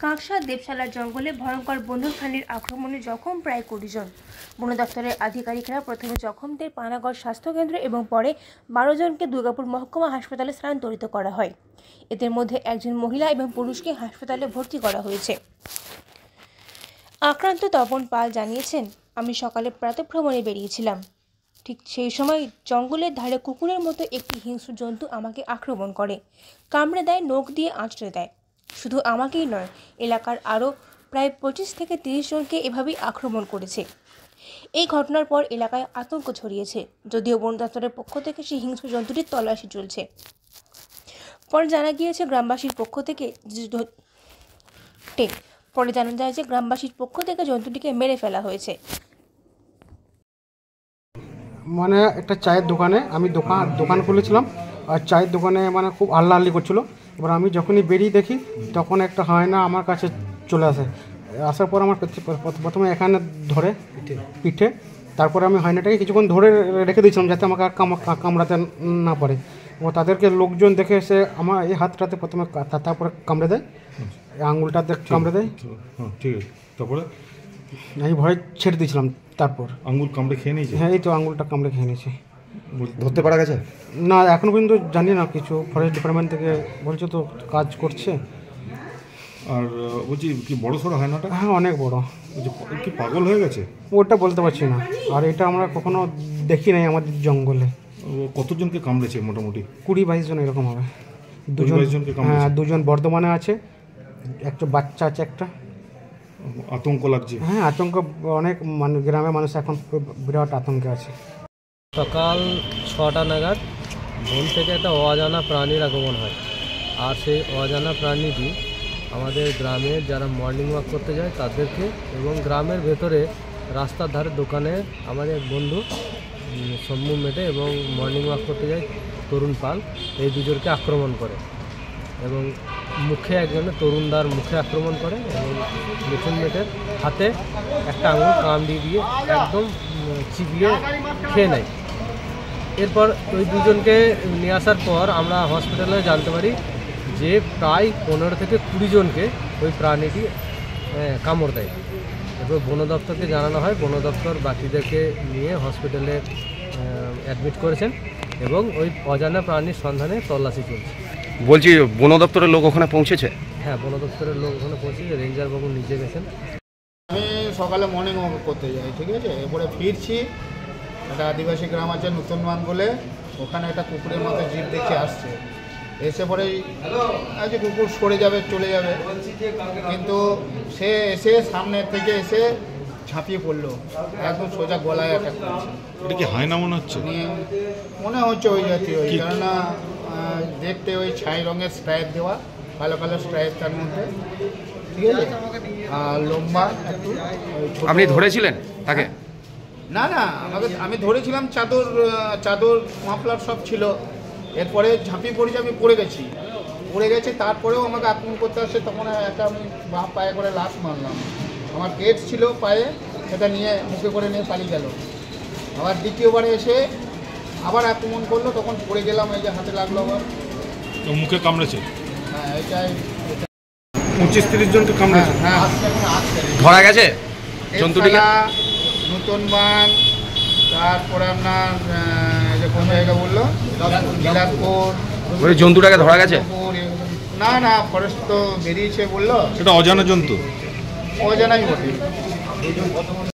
কাকসা দেবশালার জঙ্গলে ভয়ঙ্কর বন্দুকখানির আক্রমণে জখম প্রায় 20 জন। বন দপ্তরের আধিকারিকরা প্রথমে জখমদের পানাগড় স্বাস্থ্যকেন্দ্র এবং পরে 12 জনকে দুর্গাপুর মহকুমা হাসপাতালে স্থানান্তরিত করা হয়। এদের মধ্যে একজন মহিলা এবং পুরুষকে হাসপাতালে ভর্তি করা হয়েছে। আক্রান্ত তপন পাল জানিয়েছেন, আমি সকালে প্রাতঃভ্রমণে বেরিয়েছিলাম। ঠিক সেই সময় জঙ্গলের ধারে কুকুরের মতো একটি হিংস্র জন্তু আমাকে আক্রমণ করে, কামড়ে দেয়, নখ দিয়ে আঁচড়ে দেয়। শুধু আমাকেই নয়, এলাকার আরও প্রায় 25 থেকে 30 জনকে এভাবেই আক্রমণ করেছে। এই ঘটনার পর এলাকায় আতঙ্ক ছড়িয়েছে, যদিও বন দপ্তরের পক্ষ থেকে সেই হিংস্র জন্তুটির তল্লাশি চলছে। পরে জানা যায় যে গ্রামবাসীর পক্ষ থেকে জন্তুটিকে মেরে ফেলা হয়েছে। মানে একটা চায়ের দোকানে আমি দোকান খুলেছিলাম, আর চায়ের দোকানে মানে খুব আল্লাহ করছিল। এবার আমি যখনই বেরিয়ে দেখি তখন একটা হায়না আমার কাছে চলে আসে। আসার পর আমার প্রথমে এখানে ধরে পিঠে, তারপরে আমি হায়নাটাকে কিছুক্ষণ ধরে রেখে দিয়েছিলাম যাতে আমাকে আর কামড়াতে না পারে। ও তাদেরকে লোকজন দেখে এসে আমার এই হাতটাতে প্রথমে, তারপরে কামড়ে দেয়, আঙুলটাতে কামড়ে দেয়। ঠিক আছে, তারপরে আমি ভয় ছেড়ে দিয়েছিলাম। তারপর আঙুল কামড়ে খেয়ে নিয়েছে? হ্যাঁ, এই তো আঙুলটা কামড়ে খেয়ে নিয়েছে। ধরতে পারা গেছে না, এখনও পর্যন্ত জানি না কিছু। ফরেস্ট ডিপার্টমেন্ট থেকে বলছে তো কাজ করছে। আর বলছি কি বড় সড়ো হয় নাটা? হ্যাঁ, অনেক বড়। কি পাগল হয়ে গেছে? ওটা বলতে পারছি না, আর এটা আমরা কখনো দেখি নাই আমাদের জঙ্গলে। কতজনকে কামড়েছে মোটামুটি? 20-22 জন এরকম হবে। 22 জনকে কামড়েছে? হ্যাঁ, 2 জন বর্ধমানে আছে, একটা বাচ্চা আছে একটা। আতঙ্ক লাগছে? হ্যাঁ, আতঙ্ক অনেক, গ্রামের মানুষ এখন বিরাট আতঙ্কে আছে। সকাল 6টা নাগাদ বন থেকে একটা অজানা প্রাণীর আগমন হয়, আর সেই অজানা প্রাণীটি আমাদের গ্রামের যারা মর্নিং ওয়াক করতে যায় তাদেরকে এবং গ্রামের ভেতরে রাস্তার ধারে দোকানে আমাদের এক বন্ধু সম্মু মেটে এবং মর্নিং ওয়াক করতে যায় তরুণ পাল, এই দুজনকে আক্রমণ করে এবং মুখে একজনের তরুণদার মুখে আক্রমণ করে এবং মিঠুন মেটের হাতে একটা আঙুল কামড়িয়ে দিয়ে একদম চিবিয়ে খেয়ে নেয়। এরপর ওই দুজনকে নিয়ে আসার পর আমরা হসপিটালে জানতে পারি যে প্রায় 15 থেকে 20 জনকে ওই প্রাণীটি কামড় দেয়। এরপর বন দপ্তরকে জানানো হয়, বন দপ্তর বাকিদেরকে নিয়ে হসপিটালে অ্যাডমিট করেছেন এবং ওই অজানা প্রাণীর সন্ধানে তল্লাশি চলছে। বলছি, বন দপ্তরের লোক ওখানে পৌঁছেছে? হ্যাঁ, বন দপ্তরের লোক ওখানে পৌঁছেছে, রেঞ্জার বাবু নিজে গেছেন। আমি সকালে মর্নিং ওয়াক করতে যাই, ঠিক আছে। এরপরে ফিরছি, একটা আদিবাসী গ্রাম আছে নতুন মান বলে, ওখানে একটা কুকুরের মতো জীব দেখে আসছে। এসে পরেই আজ কুকুর সরে যাবে, চলে যাবে, কিন্তু সে এসে সামনের থেকে এসে ঝাঁপিয়ে পড়লো, একদম সোজা গলায় অ্যাটাক করছে। এটা কি হায়না মনে হচ্ছে? মনে হচ্ছে ওই জাতীয়, কেননা দেখতে ওই ছাই রঙের স্ট্রাইপ দেওয়া, কালো কালো স্ট্রাইপ তার মধ্যে, ঠিক আছে, আর লম্বা একটু। আপনি ধরেছিলেন তাকে? না, আমি ধরেছিলাম, চাদর মাফলার সব ছিল। এরপরে ঝাঁপিয়ে পড়েছি, আমি পড়ে গেছে। তারপরেও আমাকে আক্রমণ করতে আসছে, তখন একটা আমি বাঁ পায়ে করে লাফ মারলাম। আমার পেট ছিল পায়ে, সেটা নিয়ে মুখে করে নিয়ে পালিয়ে গেল। আবার দ্বিতীয়বারে এসে আবার আক্রমণ করলো, তখন পড়ে গেলাম, এই যে হাতে লাগলো আবার। মুখে কামড়েছে? হ্যাঁ, এটাই 25-30 জনকে কামড়েছে? হ্যাঁ, ধরা গেছে জন্তুটিকে? নতুন বান, তারপরে আপনার যে কোন জায়গা বললো, বিলাসপুর। ওই জন্তুটাকে ধরা গেছে? না, ফরেস্ট তো বেরিয়েছে বললো। সেটা অজানা জন্তু? অজানাই বটে।